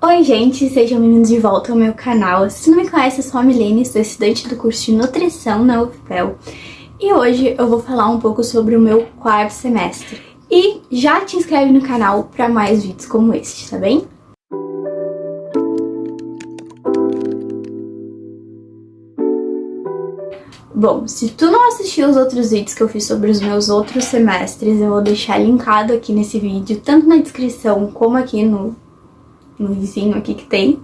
Oi gente, sejam bem-vindos de volta ao meu canal. Se não me conhece, eu sou a Milene, sou estudante do curso de Nutrição na UFPEL. E hoje eu vou falar um pouco sobre o meu quarto semestre. E já te inscreve no canal para mais vídeos como este, tá bem? Bom, se tu não assistiu os outros vídeos que eu fiz sobre os meus outros semestres, eu vou deixar linkado aqui nesse vídeo, tanto na descrição como aqui no vizinho aqui que tem.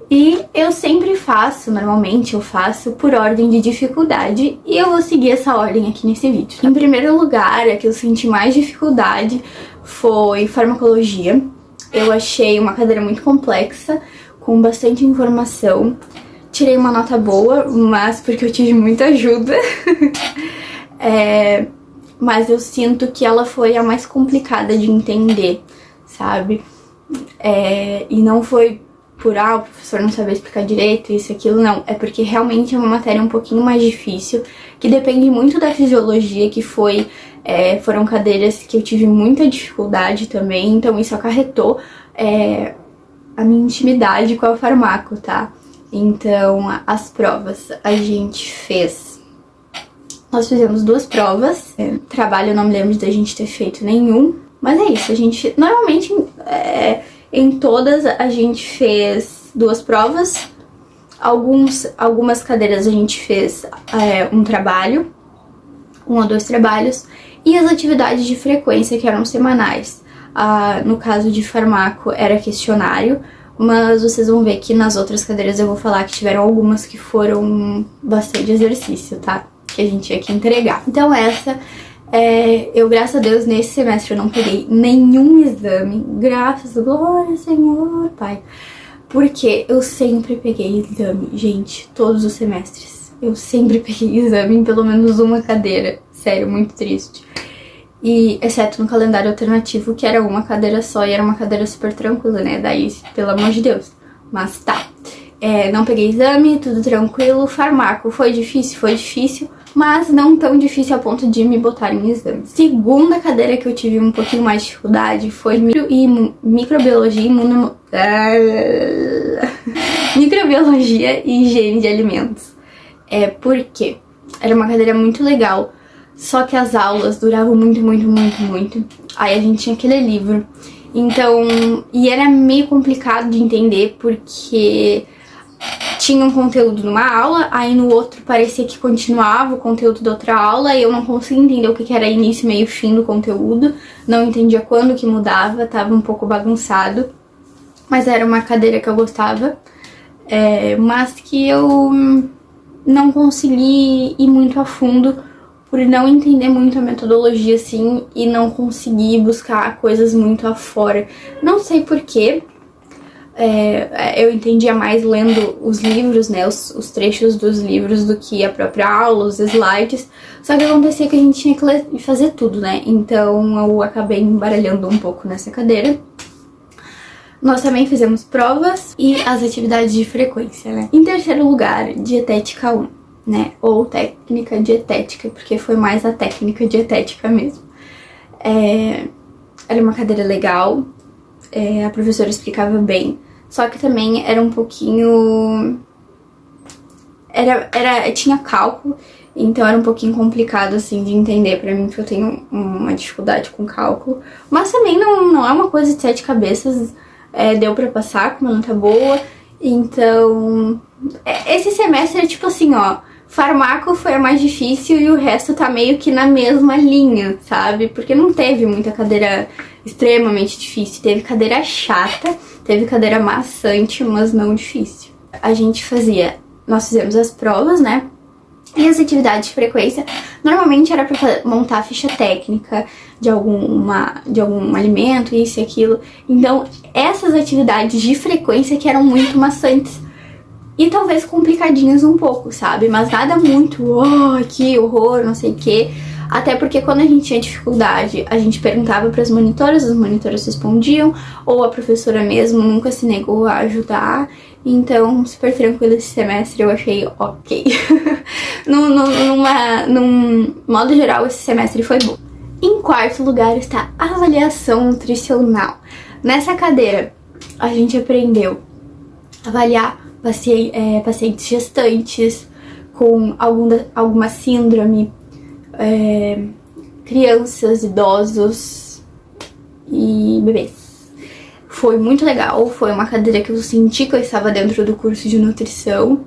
E eu sempre faço, normalmente eu faço por ordem de dificuldade, e eu vou seguir essa ordem aqui nesse vídeo. Em primeiro lugar, a que eu senti mais dificuldade foi farmacologia. Eu achei uma cadeira muito complexa, com bastante informação. Tirei uma nota boa, mas porque eu tive muita ajuda. Mas eu sinto que ela foi a mais complicada de entender, sabe? E não foi por, o professor não sabia explicar direito, isso e aquilo, não. É porque realmente é uma matéria um pouquinho mais difícil, que depende muito da fisiologia, que foram cadeiras que eu tive muita dificuldade também, então isso acarretou a minha intimidade com a farmaco, tá? Então, as provas a gente fez... Nós fizemos 2 provas. Trabalho eu não me lembro da gente ter feito nenhum. Mas é isso, a gente... Normalmente, em todas, a gente fez 2 provas. Algumas cadeiras a gente fez um trabalho. 1 ou 2 trabalhos. E as atividades de frequência, que eram semanais. No caso de farmaco, era questionário. Mas vocês vão ver que nas outras cadeiras eu vou falar que tiveram algumas que foram bastante exercício, tá? Que a gente tinha que entregar. Então eu, graças a Deus, nesse semestre eu não peguei nenhum exame. Graças a glória, Senhor, Pai. Porque eu sempre peguei exame, gente, todos os semestres. Eu sempre peguei exame em pelo menos uma cadeira. Sério, muito triste. E exceto no calendário alternativo, que era uma cadeira só e era uma cadeira super tranquila, né? Daí, pelo amor de Deus. Mas tá. Não peguei exame, tudo tranquilo. Farmaco foi difícil, mas não tão difícil a ponto de me botar em exame. Segunda cadeira que eu tive um pouquinho mais de dificuldade foi microbiologia microbiologia e higiene de alimentos. Por quê? Era uma cadeira muito legal. Só que as aulas duravam muito. Aí a gente tinha que ler livro. Então, e era meio complicado de entender porque tinha um conteúdo numa aula, aí no outro parecia que continuava o conteúdo da outra aula e eu não conseguia entender o que era início, meio e fim do conteúdo. Não entendia quando que mudava, tava um pouco bagunçado. Mas era uma cadeira que eu gostava, mas que eu não consegui ir muito a fundo por não entender muito a metodologia, assim, e não conseguir buscar coisas muito afora. Não sei porquê. Eu entendia mais lendo os livros, né, os trechos dos livros do que a própria aula, os slides. Só que acontecia que a gente tinha que ler e fazer tudo, né, então eu acabei embaralhando um pouco nessa cadeira. Nós também fizemos provas e as atividades de frequência, né. Em terceiro lugar, dietética 1. Né? Ou técnica dietética, porque foi mais a técnica dietética mesmo. Era uma cadeira legal, a professora explicava bem, só que também era um pouquinho... tinha cálculo, então era um pouquinho complicado assim de entender pra mim, porque eu tenho uma dificuldade com cálculo. Mas também não é uma coisa de 7 cabeças, deu pra passar com uma nota boa. Então, esse semestre é tipo assim, ó... Farmaco foi a mais difícil e o resto tá meio que na mesma linha, sabe? Porque não teve muita cadeira extremamente difícil. Teve cadeira chata, teve cadeira maçante, mas não difícil. Nós fizemos as provas, né? E as atividades de frequência, normalmente era pra montar a ficha técnica de algum alimento, isso e aquilo. Então, essas atividades de frequência que eram muito maçantes. E talvez complicadinhas um pouco, sabe? Mas nada muito, que horror, não sei o quê. Até porque quando a gente tinha dificuldade, a gente perguntava para as monitoras respondiam, ou a professora mesmo nunca se negou a ajudar. Então, super tranquilo esse semestre, eu achei ok. Num modo geral, esse semestre foi bom. Em quarto lugar está a avaliação nutricional. Nessa cadeira, a gente aprendeu a avaliar pacientes gestantes com alguma síndrome, crianças, idosos e bebês. Foi muito legal, foi uma cadeira que eu senti que eu estava dentro do curso de nutrição.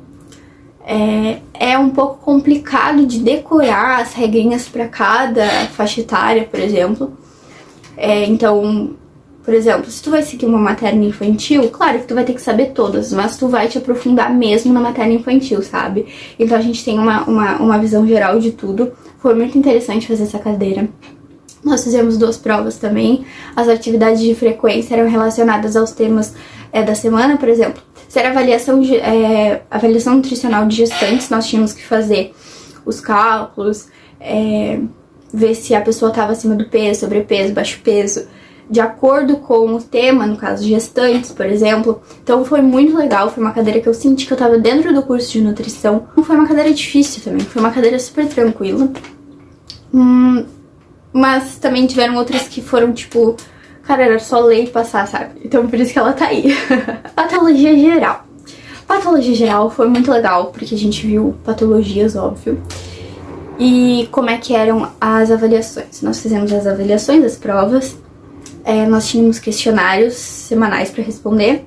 É um pouco complicado de decorar as regrinhas para cada faixa etária, por exemplo. Então, por exemplo, se tu vai seguir uma materna infantil, claro que tu vai ter que saber todas, mas tu vai te aprofundar mesmo na materna infantil, sabe? Então a gente tem uma visão geral de tudo. Foi muito interessante fazer essa cadeira. Nós fizemos 2 provas também. As atividades de frequência eram relacionadas aos temas da semana, por exemplo. Se era avaliação nutricional de gestantes, nós tínhamos que fazer os cálculos, ver se a pessoa estava acima do peso, sobrepeso, baixo peso, de acordo com o tema, no caso gestantes, por exemplo. Então foi muito legal, foi uma cadeira que eu senti que eu estava dentro do curso de nutrição. Não foi uma cadeira difícil também, foi uma cadeira super tranquila. Mas também tiveram outras que foram, tipo, cara, era só ler e passar, sabe? Então por isso que ela tá aí. Patologia geral. Patologia geral foi muito legal, porque a gente viu patologias, óbvio. E como é que eram as avaliações? Nós fizemos as avaliações das provas. Nós tínhamos questionários semanais para responder.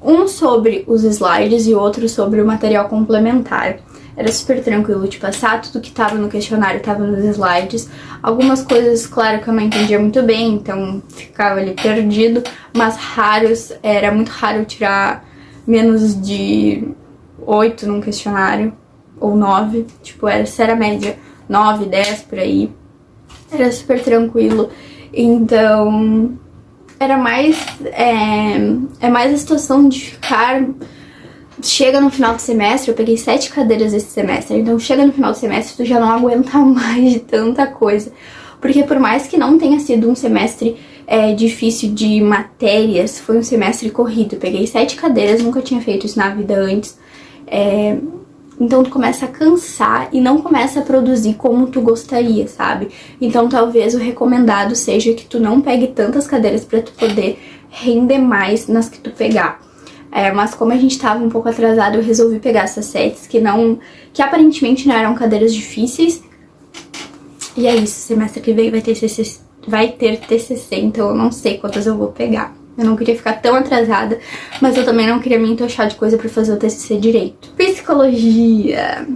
Um sobre os slides e outro sobre o material complementar. Era super tranquilo de passar, tudo que tava no questionário tava nos slides. Algumas coisas, claro, que eu não entendia muito bem, então ficava ali perdido. Mas era muito raro tirar menos de 8 num questionário, ou 9. Tipo, se era média 9, 10, por aí. Era super tranquilo. Então, era mais a situação de ficar... Chega no final do semestre, eu peguei 7 cadeiras esse semestre, então chega no final do semestre tu já não aguenta mais de tanta coisa. Porque por mais que não tenha sido um semestre difícil de matérias, foi um semestre corrido. Eu peguei 7 cadeiras, nunca tinha feito isso na vida antes. Então tu começa a cansar e não começa a produzir como tu gostaria, sabe? Então talvez o recomendado seja que tu não pegue tantas cadeiras pra tu poder render mais nas que tu pegar. Mas como a gente tava um pouco atrasado, eu resolvi pegar essas 7 que aparentemente não eram cadeiras difíceis. E é isso, semestre que vem vai ter TCC, então eu não sei quantas eu vou pegar. Eu não queria ficar tão atrasada, mas eu também não queria me entochar de coisa pra fazer o TCC direito. Psicologia.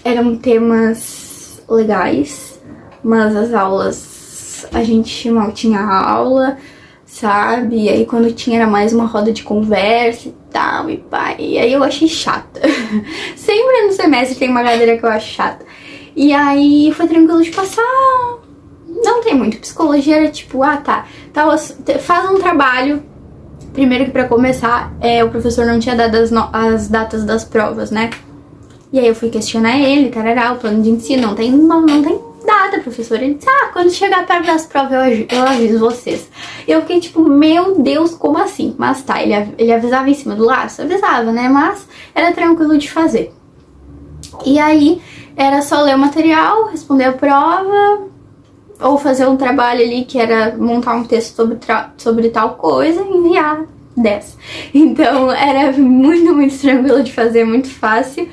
Eram temas legais, mas as aulas, a gente mal tinha aula, sabe? E aí quando tinha era mais uma roda de conversa e tal, e pá. E aí eu achei chata. Sempre no semestre tem uma cadeira que eu acho chata. E aí foi tranquilo de passar. Não tem muito. Psicologia era tipo, faz um trabalho. Primeiro que pra começar, o professor não tinha dado as datas das provas, né? E aí eu fui questionar ele, tarará, o plano de ensino, não tem data, professor. Ele disse, quando chegar perto das provas eu aviso vocês. E eu fiquei tipo, meu Deus, como assim? Mas tá, ele avisava em cima do laço? Avisava, né? Mas era tranquilo de fazer. E aí, era só ler o material, responder a prova, ou fazer um trabalho ali que era montar um texto sobre tal coisa e enviar 10. Então, era muito, muito tranquilo de fazer, muito fácil.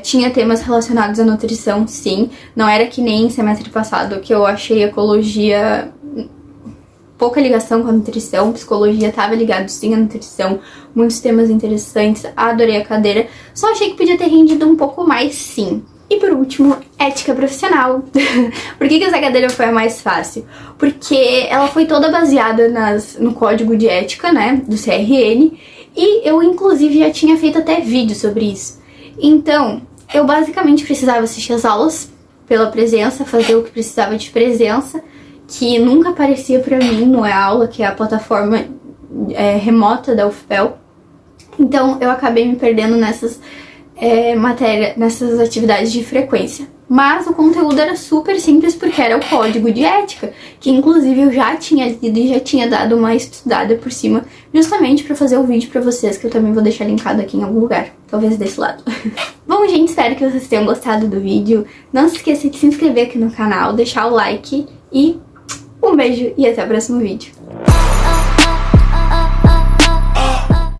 Tinha temas relacionados à nutrição, sim. Não era que nem semestre passado, que eu achei ecologia pouca ligação com a nutrição. Psicologia estava ligado sim à nutrição. Muitos temas interessantes, adorei a cadeira. Só achei que podia ter rendido um pouco mais, sim. E por último, ética profissional. Por que essa cadeira foi a mais fácil? Porque ela foi toda baseada no código de ética, né, do CRN. E eu, inclusive, já tinha feito até vídeo sobre isso. Então, eu basicamente precisava assistir as aulas pela presença, fazer o que precisava de presença, que nunca aparecia pra mim no aula, que é a plataforma remota da UFPEL. Então, eu acabei me perdendo nessas atividades de frequência. Mas o conteúdo era super simples porque era o código de ética, que inclusive eu já tinha lido e já tinha dado uma estudada por cima, justamente pra fazer o vídeo pra vocês, que eu também vou deixar linkado aqui em algum lugar, talvez desse lado. Bom, gente, espero que vocês tenham gostado do vídeo. Não se esqueça de se inscrever aqui no canal, deixar o like e um beijo e até o próximo vídeo.